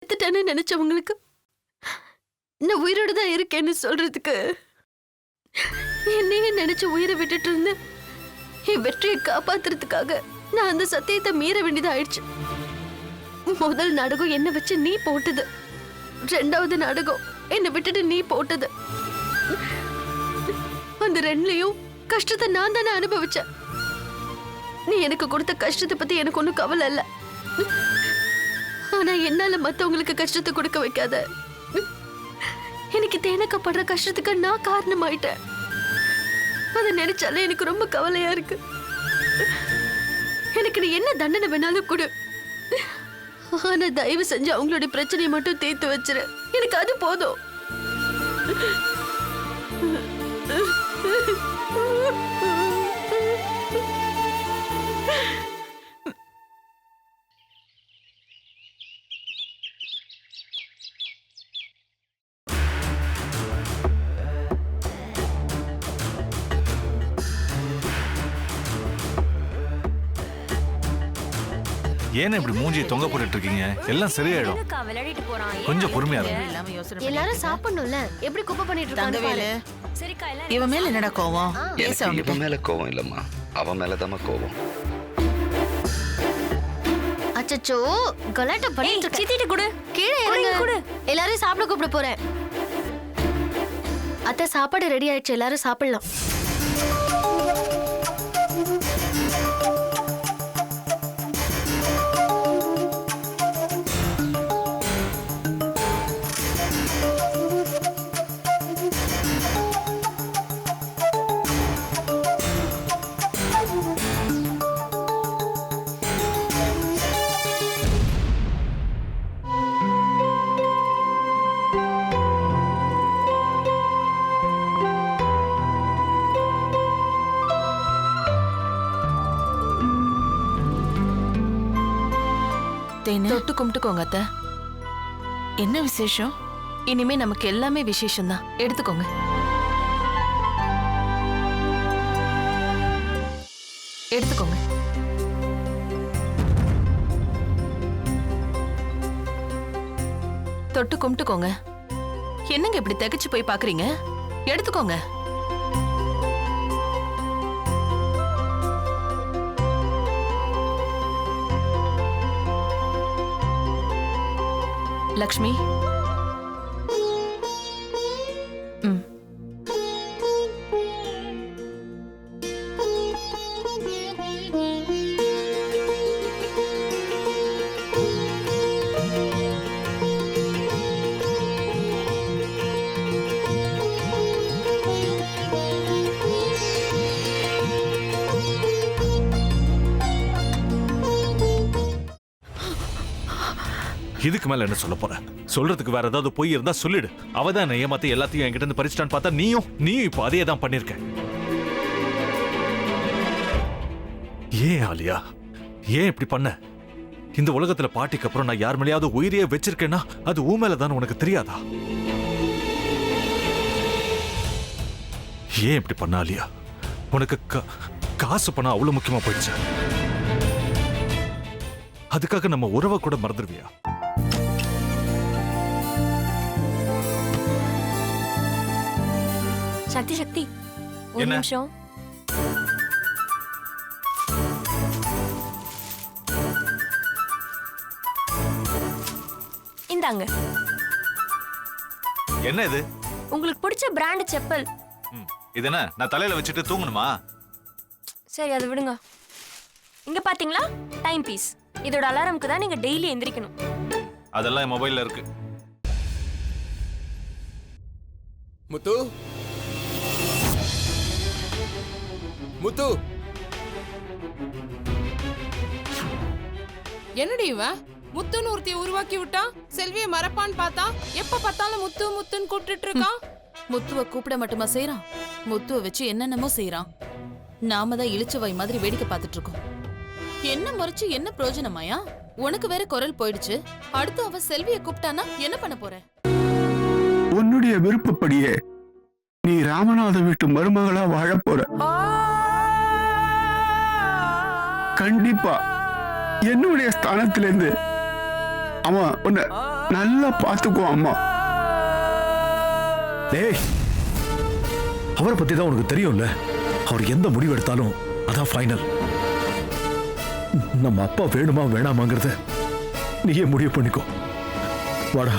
செத்துட்டேன்னு நினைச்சவங்களுக்கு நான் உயிரோட தான் இருக்கேன்னு சொல்றதுக்கு என்னையே நினைச்சு உயிரை விட்டுட்டு இருந்து என் வெற்றியை காப்பாத்துறதுக்காக நான் அந்த சத்தியத்தை மீற வேண்டியதா ஆயிடுச்சு. முதல் நாடகம் என்ன வச்சு நீ போட்டது, ரெண்டாவது நாடகம் என்னை விட்டுட்டு நீ போட்டது. அந்த ரெண்டுலயும் கஷ்டத்தை நான் தானே அனுபவிச்சேன். நீ எனக்கு கொடுத்த கஷ்டத்தை பத்தி எனக்கு ஒண்ணும் கவலை இல்ல. ஆனா என்னால மத்தவங்களுக்கு கஷ்டத்தை கொடுக்க வைக்காத. எனக்கு தேனக்கப்படுற கஷ்டத்துக்கு நான் காரணமாயிட்டேன். அதை நினைச்சாலே எனக்கு ரொம்ப கவலையா இருக்கு. எனக்கு நீ என்ன தண்டனை வேணாலும் கொடு. ஆனா தயவு செஞ்சு அவங்களுடைய பிரச்சனையை மட்டும் தீர்த்து வச்சிரு. எனக்கு அது போதும். ஏன் இப்படி மூஞ்சியை தொங்க போட்டுட்டு இருக்கீங்க? எல்லாம் சரியாயிடும். கொஞ்சம் பொறுமையா இருங்க. எல்லாரும் சாப்பிடணும்ல. எப்படி குப்பை பண்ணிட்டு இருக்காங்க? இவன் மேல என்னடா கோவம்? இவன் மேல கோவம் இல்லம்மா, அவன் மேலதாம்மா கோவம். அச்சச்சோ, கலாட்டா பண்ணிட்டு இருக்க. சித்திட்டு குடு. கீழே இறங்கு. எல்லாரும் சாப்பிட கூப்பிட போறேன். அத்தை சாப்பாடு ரெடி ஆயிடுச்சு, எல்லாரும் சாப்பிடலாம். தொட்டு கும்பிட்டுக்கோங்க அத்தை. என்ன விசேஷம்? இனிமே நமக்கு எல்லாமே விசேஷம் தான். எடுத்துக்கோங்க. எடுத்துக்கோங்க. தொட்டு கும்பிட்டுக்கோங்க. என்னங்க இப்படி திகைச்சு போய் பாக்குறீங்க? எடுத்துக்கோங்க. லக்ஷ்மி, இதுக்கு மேல என்ன சொல்ல போற? சொல்றதுக்கு வேற ஏதாவது பொய் இருந்தா சொல்லிடு. அவதான் ஏமாத்தி எல்லாத்தையும் என்கிட்ட இருந்து பறிச்சிட்டான்னு பார்த்தா நீயும் இப்போ அதே தான் பண்ணிருக்க. ஏன் ஆலியா, ஏன் இப்படி பண்ண? இந்த உலகத்துல பாட்டிக்கு அப்புறம் நான் யார் மேலேயாவது உயிரையே வச்சிருக்கேன்னா அது ஊ மேலதான் உனக்கு தெரியாதா? ஏன் இப்படி பண்ண ஆலியா? உனக்கு காசு பணம் அவ்வளவு முக்கியமா போயிடுச்சு. அதுக்காக நம்ம உறவை கூட மறந்துடுவியா? சக்தி சக்தி, ஒரு நிமிஷம். இந்தாங்க. என்ன இது? உங்களுக்கு பிடிச்ச பிராண்ட் செப்பல். இது என்ன நான் தலையில வச்சுட்டு தூங்கணுமா? சரி, அதை விடுங்க. இங்க பாத்தீங்களா, டைம் பீஸ். இதோட அலாரம்க்கு தான் நீங்க டெய்லி எந்திரிக்கணும். அதெல்லாம் என் மொபைல்ல இருக்கு. முத்து, முத்து, என்னடி இவன் முத்துன்னு ஒருத்திய உருவாக்கி விட்டான். செல்வியை மறப்பான்னு பார்த்தா எப்ப பார்த்தாலும் முத்து முத்துன்னு கூப்பிட்டு இருக்கான். முத்துவ கூப்பிட மட்டுமா செய்யறான்? முத்துவ வச்சு என்னென்னமோ செய்யறான். நாம தான் இளிச்சவாய் மாதிரி வேடிக்கை பார்த்துட்டு இருக்கோம். என்ன முறைச்சு என்ன பிரயோஜனமாயா? உனக்கு வேற குரல் போயிடுச்சு. அடுத்து அவ செல்விய கூப்பிட்டானா என்ன பண்ண போற? உன்னுடைய விருப்பப்படியே நீ ராமநாத வீட்டு மருமகளா வாழ போற. கண்டிப்பா என்னுடைய ஸ்தானத்திலிருந்து அவன் உன்னை நல்லா பார்த்துக்கோ அம்மா. டேய், அவரை பத்தி தான் உனக்கு தெரியும்ல. அவர் எந்த முடிவு எடுத்தாலும் அதான் ஃபைனல். நம்ம அப்பா வேணுமா வேணாமாங்கிறத நீயே முடிவு பண்ணிக்கோ. வாடா.